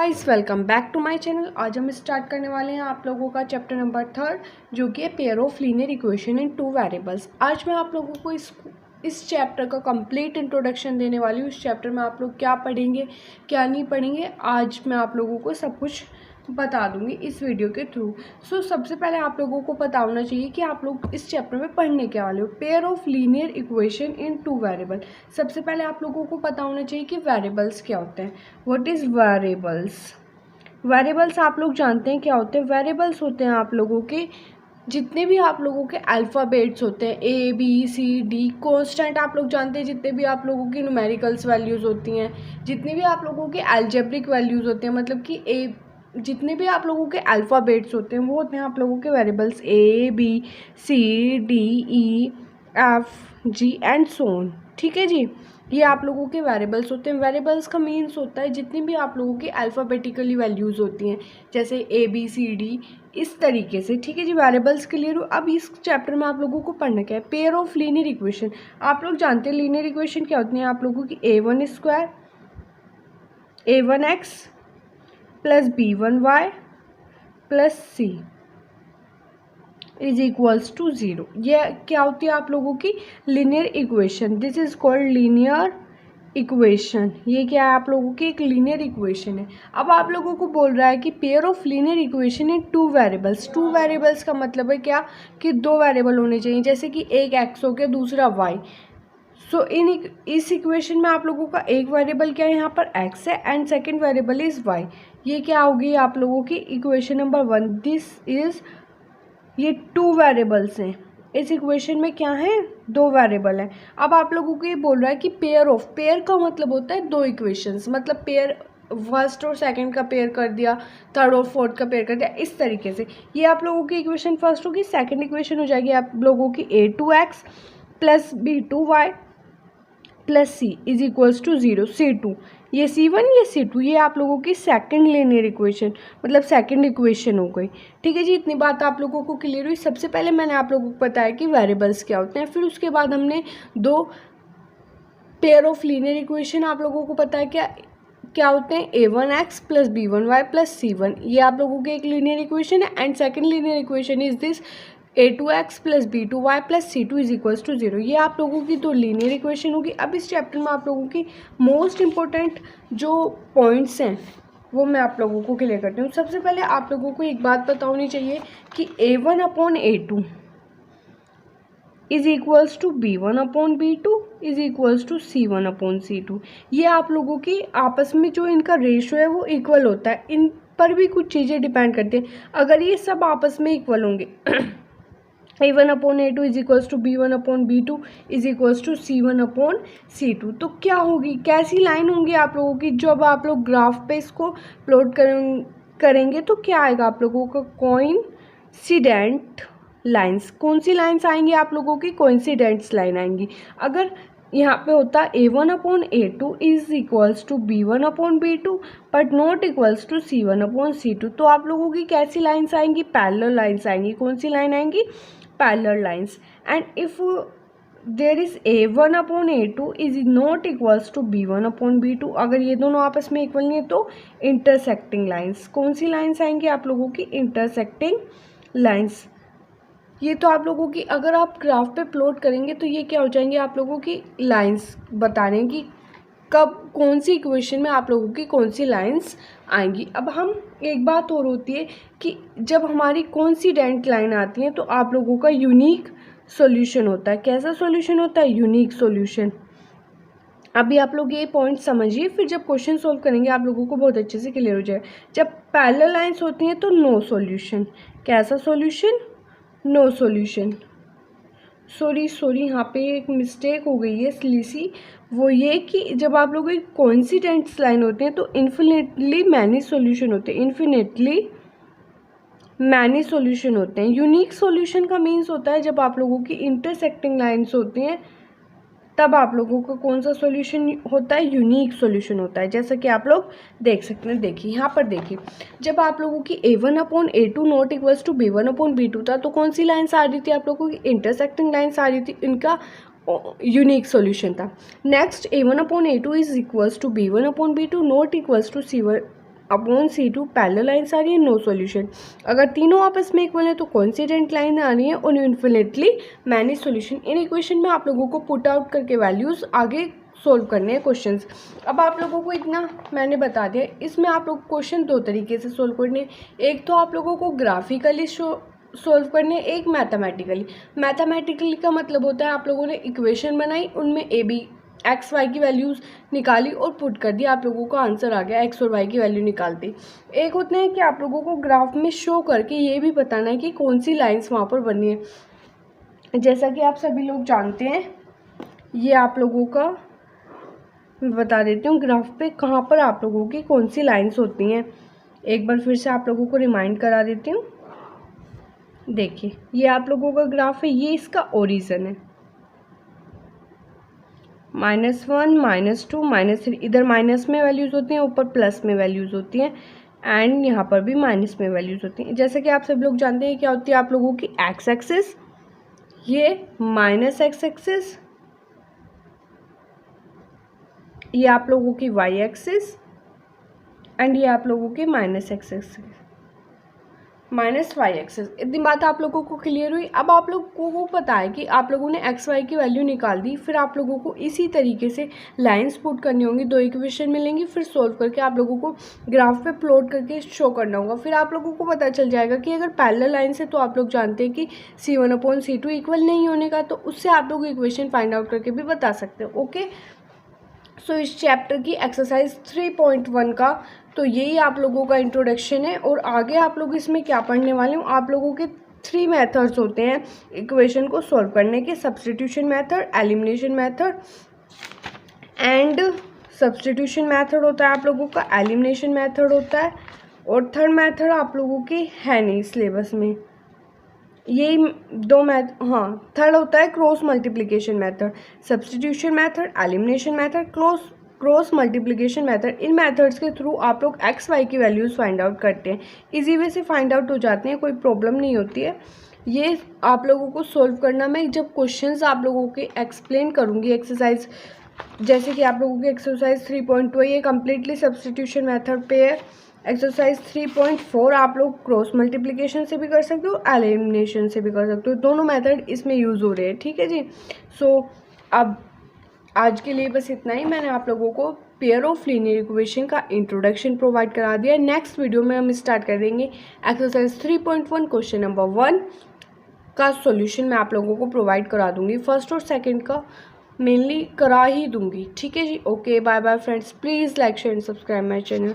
Guys welcome back to my channel. आज हम start करने वाले हैं आप लोगों का चैप्टर नंबर 3 जो कि है pair of linear equation in two variables. आज मैं आप लोगों को इस चैप्टर का कंप्लीट इंट्रोडक्शन देने वाली हूँ। इस चैप्टर में आप लोग क्या पढ़ेंगे क्या नहीं पढ़ेंगे आज मैं आप लोगों को सब कुछ बता दूंगी इस वीडियो के थ्रू। सबसे पहले आप लोगों को पता होना चाहिए कि आप लोग इस चैप्टर में पढ़ने क्या वाले हो। Pair of linear equation in two variable. सबसे पहले आप लोगों को पता होना चाहिए कि वेरिएबल्स क्या होते हैं। What is variables? वेरिएबल्स आप लोग जानते हैं क्या होते हैं। वेरिएबल्स होते हैं आप लोगों के जितने भी आप लोगों के अल्फ़ाबेट्स होते हैं ABCD। कांस्टेंट आप लोग जानते हैं जितने भी आप लोगों की न्यूमेरिकल्स वैल्यूज़ होती हैं, जितनी भी आप लोगों के अलजेब्रिक वैल्यूज़ होते हैं, मतलब कि जितने भी आप लोगों के अल्फ़ाबेट्स होते हैं वो होते हैं आप लोगों के variables ABCDEFG and so on. ठीक है जी, ये आप लोगों के वेरिएबल्स होते हैं। वेरिएबल्स का मीन्स होता है जितनी भी आप लोगों की अल्फ़ाबेटिकली वैल्यूज़ होती हैं जैसे ABCD इस तरीके से। ठीक है जी, वेरिएबल्स क्लियर हो। अब इस चैप्टर में आप लोगों को पढ़ना क्या है, पेयर ऑफ लीनियर इक्वेशन। आप लोग जानते हैं लीनियर इक्वेशन क्या होती है आप लोगों की। A1² A1x plus B1y plus C is equals to 0। ये क्या होती है आप लोगों की linear equation. This is called linear equation. ये क्या है आप लोगों की एक लीनियर इक्वेशन है। अब आप लोगों को बोल रहा है कि pair of linear equation in two variables. Two variables का मतलब है क्या कि दो वेरिएबल होने चाहिए, जैसे कि एक x हो गया दूसरा y। इस इक्वेशन में आप लोगों का एक वेरिएबल क्या है यहाँ पर x है and second variable is y। ये क्या होगी आप लोगों की इक्वेशन नंबर 1। दिस इज ये टू वेरिएबल्स हैं। इस इक्वेशन में क्या है, दो वेरिएबल हैं। अब आप लोगों को ये बोल रहा है कि पेयर ऑफ। पेयर का मतलब होता है दो इक्वेशंस, मतलब पेयर फर्स्ट और सेकंड का पेयर कर दिया, थर्ड और फोर्थ का पेयर कर दिया, इस तरीके से। ये आप लोगों की इक्वेशन फर्स्ट होगी। सेकंड इक्वेशन हो जाएगी आप लोगों की A2x plus B2y plus C is equals to 0। C2 ये C1 ये C2 ये आप लोगों की सेकंड लीनियर इक्वेशन मतलब सेकंड इक्वेशन हो गई। ठीक है जी, इतनी बात आप लोगों को क्लियर हुई। सबसे पहले मैंने आप लोगों को बताया कि वेरिएबल्स क्या होते हैं, फिर उसके बाद हमने दो पेयर ऑफ लीनियर इक्वेशन आप लोगों को पता है क्या होते हैं। A1x plus B1y plus C1 ये आप लोगों की एक लीनियर इक्वेशन है and second linear equation is this A2x plus B2y plus C2 is equals to 0। ये आप लोगों की दो लीनियर इक्वेशन होगी। अब इस चैप्टर में आप लोगों की मोस्ट इम्पोर्टेंट जो पॉइंट्स हैं वो मैं आप लोगों को क्लियर करती हूँ। सबसे पहले आप लोगों को एक बात पता होनी चाहिए कि A1/A2 is equals to B1/B2 is equals to C1/C2। ये आप लोगों की आपस में जो इनका रेशो है वो इक्वल होता है। इन पर भी कुछ चीज़ें डिपेंड करती हैं। अगर ये सब आपस में इक्वल होंगे A1/A2 is equals to B1/B2 is equals to C1/C2 तो क्या होगी, कैसी लाइन होंगी आप लोगों की। जब आप लोग ग्राफ पे इसको प्लॉट करेंगे तो क्या आएगा आप लोगों का, कोइंसिडेंट लाइंस। कौन सी लाइंस आएंगी आप लोगों की, कोइंसिडेंट्स लाइन आएंगी। अगर यहाँ पे होता A1/A2 is equals to B1/B2 but not equals to C1/C2 तो आप लोगों की कैसी लाइंस आएंगी, पैरेलल लाइंस आएंगी। कौन सी लाइन आएंगी, parallel lines. And if there is A1/A2 is not equals to B1/B2 अगर ये दोनों आपस में इक्वल नहीं है तो इंटरसेक्टिंग लाइंस। कौन सी लाइंस आएंगी आप लोगों की, इंटरसेक्टिंग लाइंस। ये तो आप लोगों की अगर आप ग्राफ पे प्लॉट करेंगे तो ये क्या हो जाएंगे आप लोगों की लाइंस बता रहे हैं कि कब कौन सी इक्वेशन में आप लोगों की कौन सी लाइंस आएंगी। अब हम एक बात और होती है कि जब हमारी कोइंसिडेंट लाइन आती है तो आप लोगों का यूनिक सॉल्यूशन होता है। कैसा सॉल्यूशन होता है, यूनिक सॉल्यूशन। अभी आप लोग ये पॉइंट समझिए, फिर जब क्वेश्चन सॉल्व करेंगे आप लोगों को बहुत अच्छे से क्लियर हो जाए। जब पैरेलल लाइंस होती हैं तो नो सॉल्यूशन। कैसा सॉल्यूशन, नो सॉल्यूशन। सॉरी यहाँ पे एक मिस्टेक हो गई है इसलिए सी, वो ये कि जब आप लोगों की कोइंसिडेंट्स लाइन होते हैं तो इन्फिनिटली मैनी सॉल्यूशन होते हैं, इन्फिनिटली मैनी सॉल्यूशन होते हैं। यूनिक सॉल्यूशन का मीन्स होता है जब आप लोगों की इंटरसेक्टिंग लाइंस होती हैं तब आप लोगों का कौन सा सॉल्यूशन होता है, यूनिक सॉल्यूशन होता है। जैसा कि आप लोग देख सकते हैं, देखिए यहाँ पर देखिए, जब आप लोगों की A1/A2 not equals to B1/B2 था तो कौन सी लाइन्स आ रही थी आप लोगों की, इंटरसेक्टिंग लाइन्स आ रही थी, इनका यूनिक सॉल्यूशन था। Next A1/A2 is equals to B1/B2 not equals to upon C2 parallel lines आ रही है, नो सॉल्यूशन। अगर तीनों आपस में इक्वल है तो कोइंसिडेंट लाइन आ रही है और infinitely many solution. In equation में आप लोगों को पुट आउट करके वैल्यूज़ आगे सोल्व करने हैं क्वेश्चंस। अब आप लोगों को इतना मैंने बता दिया, इसमें आप लोग क्वेश्चन दो तरीके से सोल्व करने हैं। एक तो आप लोगों को ग्राफिकली सोल्व करने, एक मैथमेटिकली। मैथमेटिकली का मतलब होता है आप लोगों ने इक्वेशन बनाई, उनमें ए बी एक्स वाई की वैल्यूज़ निकाली और पुट कर दी, आप लोगों को आंसर आ गया, एक्स और वाई की वैल्यू निकाल दी। एक होते हैं कि आप लोगों को ग्राफ में शो करके ये भी बताना है कि कौन सी लाइन्स वहाँ पर बनी है। जैसा कि आप सभी लोग जानते हैं, ये आप लोगों का मैं बता देती हूँ ग्राफ पे कहाँ पर आप लोगों की कौन सी लाइन्स होती हैं। एक बार फिर से आप लोगों को रिमाइंड करा देती हूँ। देखिए ये आप लोगों का ग्राफ है, ये इसका ओरिजिन है, -1 -2 -3, इधर माइनस में वैल्यूज़ होती हैं, ऊपर प्लस में वैल्यूज़ होती हैं, एंड यहाँ पर भी माइनस में वैल्यूज़ होती हैं। जैसे कि आप सब लोग जानते हैं क्या होती है आप लोगों की एक्स एक्सिस, ये माइनस एक्स एक्सिस, ये आप लोगों की वाई एक्सिस, एंड ये आप लोगों की minus X axis, minus Y axis. इतनी बात आप लोगों को क्लियर हुई। अब आप लोगों को पता है कि आप लोगों ने एक्स वाई की वैल्यू निकाल दी, फिर आप लोगों को इसी तरीके से लाइंस पुट करनी होंगी, दो इक्वेशन मिलेंगी, फिर सोल्व करके आप लोगों को ग्राफ पे प्लॉट करके शो करना होगा। फिर आप लोगों को पता चल जाएगा कि अगर पैरेलल लाइन है तो आप लोग जानते हैं कि C1/C2 इक्वल नहीं होने का, तो उससे आप लोग इक्वेशन फाइंड आउट करके भी बता सकते हो। ओके, सो इस चैप्टर की एक्सरसाइज 3.1 का तो यही आप लोगों का इंट्रोडक्शन है। और आगे आप लोग इसमें क्या पढ़ने वाले हो, आप लोगों के 3 मेथड्स होते हैं इक्वेशन को सॉल्व करने के, substitution method, elimination method and substitution method होता है आप लोगों का, एलिमिनेशन मेथड होता है, और थर्ड मेथड आप लोगों की है नहीं सिलेबस में, यही दो थर्ड होता है cross multiplication method, substitution method, elimination method, cross multiplication method. इन मेथड्स के थ्रू आप लोग एक्स वाई की वैल्यूज़ फाइंड आउट करते हैं, इजी वे से फाइंड आउट हो जाते हैं, कोई प्रॉब्लम नहीं होती है। ये आप लोगों को सोल्व करना, मैं जब क्वेश्चंस आप लोगों के एक्सप्लेन करूँगी एक्सरसाइज, जैसे कि आप लोगों की एक्सरसाइज 3.2 ये कम्प्लीटली सब्स्टिट्यूशन मेथड पे है। एक्सरसाइज 3.4 आप लोग क्रॉस मल्टीप्लिकेशन से भी कर सकते हो, एलिमिनेशन से भी कर सकते हो, दोनों मेथड इसमें यूज़ हो रहे हैं। ठीक है जी। सो अब आज के लिए बस इतना ही। मैंने आप लोगों को पेयर ऑफ लीनियर इक्वेशन का इंट्रोडक्शन प्रोवाइड करा दिया। नेक्स्ट वीडियो में हम स्टार्ट कर देंगे एक्सरसाइज 3.1 क्वेश्चन नंबर 1 का सॉल्यूशन मैं आप लोगों को प्रोवाइड करा दूंगी। फर्स्ट और सेकंड का मेनली करा ही दूंगी। ठीक है जी। Okay, bye bye friends, please like share and subscribe my channel.